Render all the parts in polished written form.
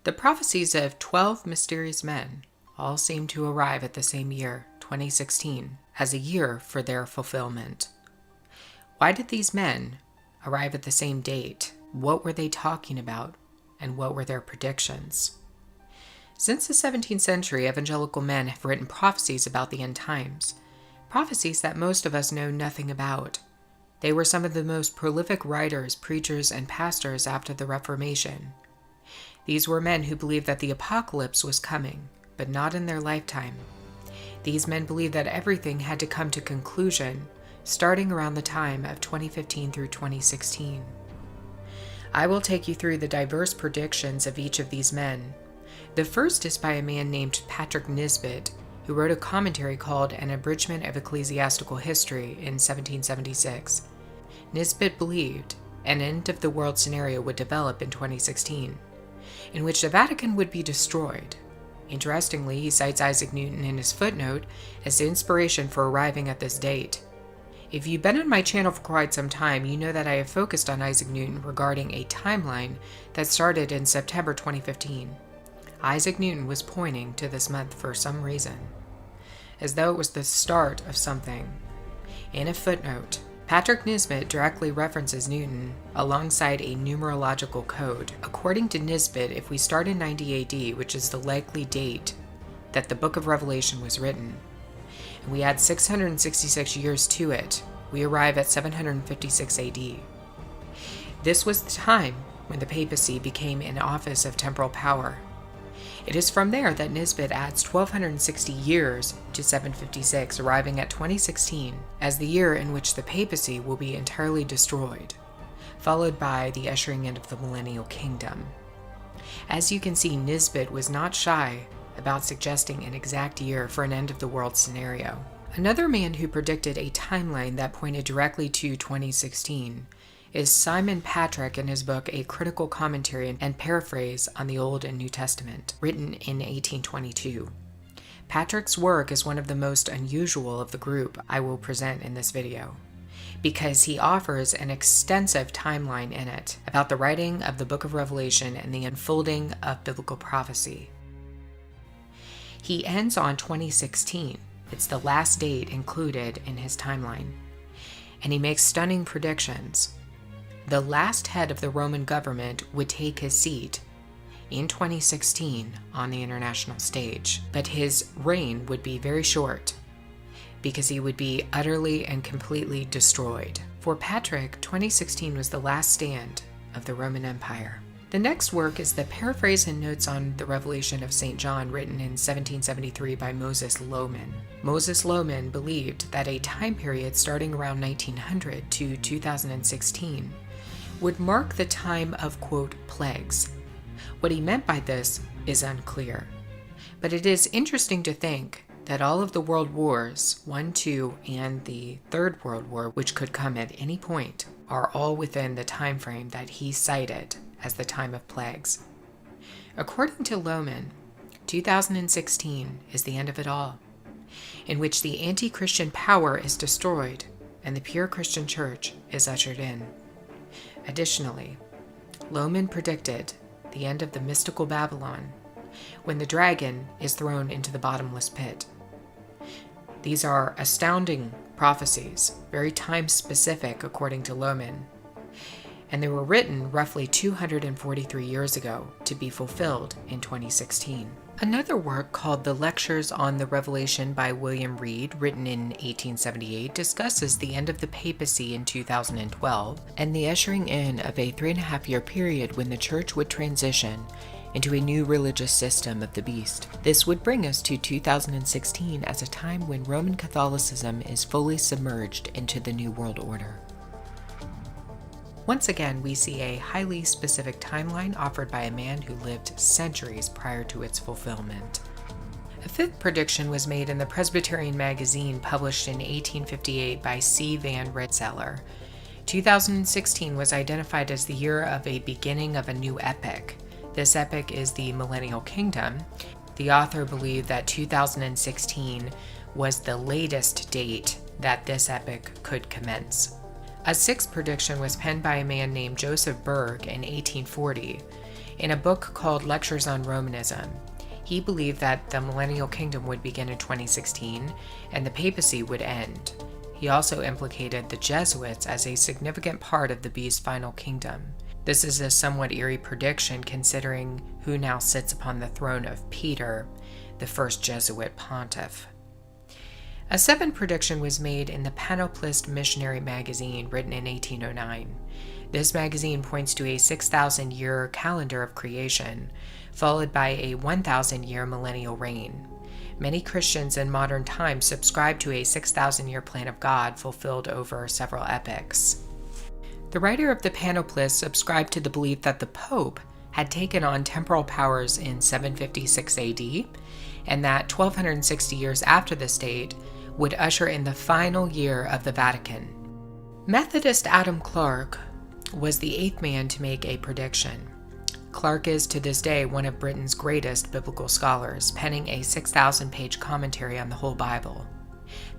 The prophecies of 12 mysterious men all seem to arrive at the same year, 2016, as a year for their fulfillment. Why did these men arrive at the same date? What were they talking about? And what were their predictions? Since the 17th century, evangelical men have written prophecies about the end times, prophecies that most of us know nothing about. They were some of the most prolific writers, preachers, and pastors after the Reformation. These were men who believed that the apocalypse was coming, but not in their lifetime. These men believed that everything had to come to conclusion starting around the time of 2015 through 2016. I will take you through the diverse predictions of each of these men. The first is by a man named Patrick Nisbet, who wrote a commentary called An Abridgment of Ecclesiastical History in 1776. Nisbet believed an end-of-the-world scenario would develop in 2016, in which the Vatican would be destroyed. Interestingly, he cites Isaac Newton in his footnote as the inspiration for arriving at this date. If you've been on my channel for quite some time, you know that I have focused on Isaac Newton regarding a timeline that started in September 2015. Isaac Newton was pointing to this month for some reason, as though it was the start of something. In a footnote, Patrick Nisbet directly references Newton alongside a numerological code. According to Nisbet, if we start in 90 AD, which is the likely date that the book of Revelation was written, and we add 666 years to it, we arrive at 756 AD. This was the time when the papacy became an office of temporal power. It is from there that Nisbet adds 1,260 years to 756, arriving at 2016 as the year in which the papacy will be entirely destroyed, followed by the ushering in of the millennial kingdom. As you can see, Nisbet was not shy about suggesting an exact year for an end-of-the-world scenario. Another man who predicted a timeline that pointed directly to 2016 is Simon Patrick in his book A Critical Commentary and Paraphrase on the Old and New Testament, written in 1822. Patrick's work is one of the most unusual of the group I will present in this video, because he offers an extensive timeline in it about the writing of the book of Revelation and the unfolding of biblical prophecy. He ends on 2016. It's the last date included in his timeline, and he makes stunning predictions. The last head of the Roman government would take his seat in 2016 on the international stage, but his reign would be very short because he would be utterly and completely destroyed. For Patrick, 2016 was the last stand of the Roman Empire. The next work is the Paraphrase and Notes on the Revelation of St. John, written in 1773 by Moses Lohman. Moses Lohman believed that a time period starting around 1900 to 2016 would mark the time of, quote, plagues. What he meant by this is unclear, but it is interesting to think that all of the world wars, 1, 2, and the Third World War, which could come at any point, are all within the time frame that he cited as the time of plagues. According to Lohman, 2016 is the end of it all, in which the anti-Christian power is destroyed and the pure Christian church is ushered in. Additionally, Lohman predicted the end of the mystical Babylon when the dragon is thrown into the bottomless pit. These are astounding prophecies, very time-specific according to Lohman, and they were written roughly 243 years ago to be fulfilled in 2016. Another work called The Lectures on the Revelation by William Reed, written in 1878, discusses the end of the papacy in 2012 and the ushering in of a 3.5-year period when the church would transition into a new religious system of the beast. This would bring us to 2016 as a time when Roman Catholicism is fully submerged into the New World Order. Once again, we see a highly specific timeline offered by a man who lived centuries prior to its fulfillment. A fifth prediction was made in the Presbyterian magazine published in 1858 by C. Van Rensselaer. 2016 was identified as the year of a beginning of a new epoch. This epoch is the Millennial Kingdom. The author believed that 2016 was the latest date that this epoch could commence. A sixth prediction was penned by a man named Joseph Berg in 1840. In a book called Lectures on Romanism, he believed that the millennial kingdom would begin in 2016 and the papacy would end. He also implicated the Jesuits as a significant part of the beast's final kingdom. This is a somewhat eerie prediction considering who now sits upon the throne of Peter, the first Jesuit pontiff. A seventh prediction was made in the Panoplist Missionary magazine, written in 1809. This magazine points to a 6,000-year calendar of creation, followed by a 1,000-year millennial reign. Many Christians in modern times subscribe to a 6,000-year plan of God fulfilled over several epochs. The writer of the Panoplist subscribed to the belief that the Pope had taken on temporal powers in 756 AD, and that 1,260 years after this date would usher in the final year of the Vatican. Methodist Adam Clarke was the eighth man to make a prediction. Clarke is to this day one of Britain's greatest biblical scholars, penning a 6,000-page commentary on the whole Bible.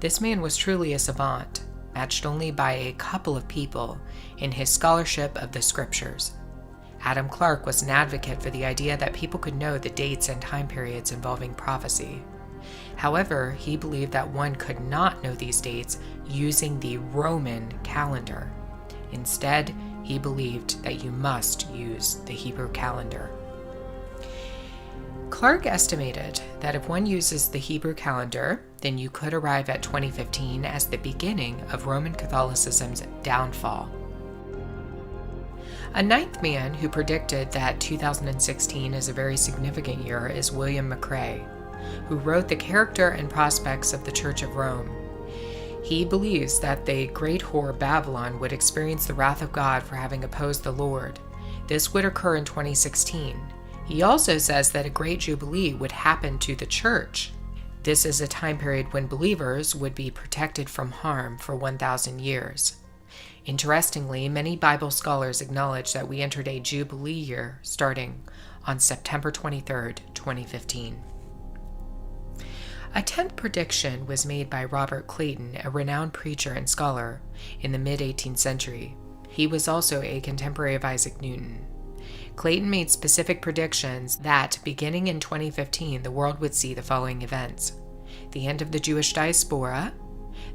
This man was truly a savant, matched only by a couple of people in his scholarship of the scriptures. Adam Clarke was an advocate for the idea that people could know the dates and time periods involving prophecy. However, he believed that one could not know these dates using the Roman calendar. Instead, he believed that you must use the Hebrew calendar. Clarke estimated that if one uses the Hebrew calendar, then you could arrive at 2015 as the beginning of Roman Catholicism's downfall. A ninth man who predicted that 2016 is a very significant year is William McCrae, who wrote The Character and Prospects of the Church of Rome. He believes that the great whore Babylon would experience the wrath of God for having opposed the Lord. This would occur in 2016. He also says that a great jubilee would happen to the church. This is a time period when believers would be protected from harm for 1,000 years. Interestingly, many Bible scholars acknowledge that we entered a jubilee year starting on September 23, 2015. A 10th prediction was made by Robert Clayton, a renowned preacher and scholar in the mid-18th century. He was also a contemporary of Isaac Newton. Clayton made specific predictions that, beginning in 2015, the world would see the following events: the end of the Jewish diaspora,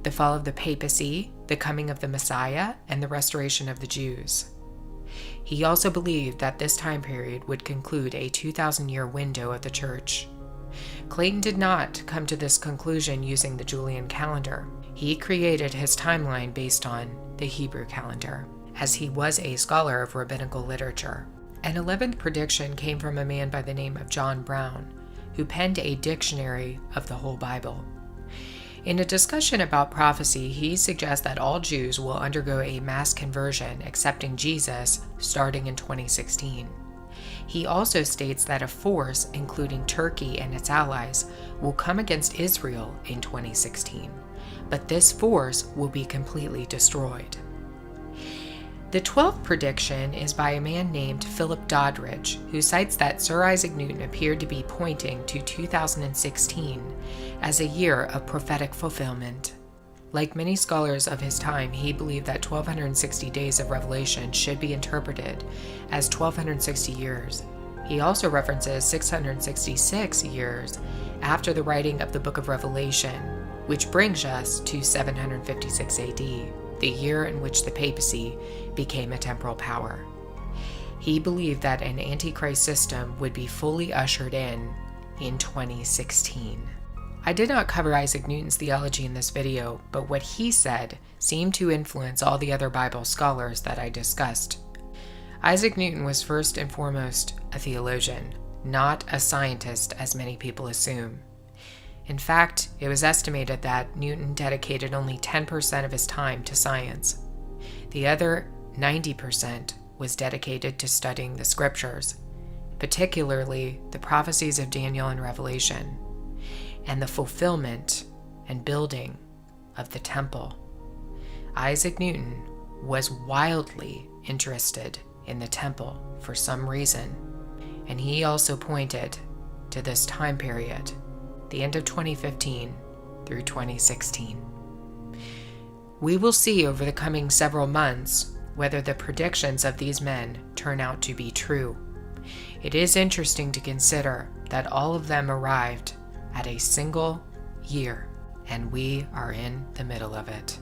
the fall of the papacy, the coming of the Messiah, and the restoration of the Jews. He also believed that this time period would conclude a 2,000-year window of the church. Clayton did not come to this conclusion using the Julian calendar. He created his timeline based on the Hebrew calendar, as he was a scholar of rabbinical literature. An 11th prediction came from a man by the name of John Brown, who penned a dictionary of the whole Bible. In a discussion about prophecy, he suggests that all Jews will undergo a mass conversion, accepting Jesus, starting in 2016. He also states that a force, including Turkey and its allies, will come against Israel in 2016, but this force will be completely destroyed. The 12th prediction is by a man named Philip Doddridge, who cites that Sir Isaac Newton appeared to be pointing to 2016 as a year of prophetic fulfillment. Like many scholars of his time, he believed that 1,260 days of revelation should be interpreted as 1,260 years. He also references 666 years after the writing of the Book of Revelation, which brings us to 756 AD, the year in which the papacy became a temporal power. He believed that an Antichrist system would be fully ushered in 2016. I did not cover Isaac Newton's theology in this video, but what he said seemed to influence all the other Bible scholars that I discussed. Isaac Newton was first and foremost a theologian, not a scientist as many people assume. In fact, it was estimated that Newton dedicated only 10% of his time to science. The other 90% was dedicated to studying the scriptures, particularly the prophecies of Daniel and Revelation, and the fulfillment and building of the temple. Isaac Newton was wildly interested in the temple for some reason, and he also pointed to this time period, the end of 2015 through 2016. We will see over the coming several months whether the predictions of these men turn out to be true. It is interesting to consider that all of them arrived at a single year, and we are in the middle of it.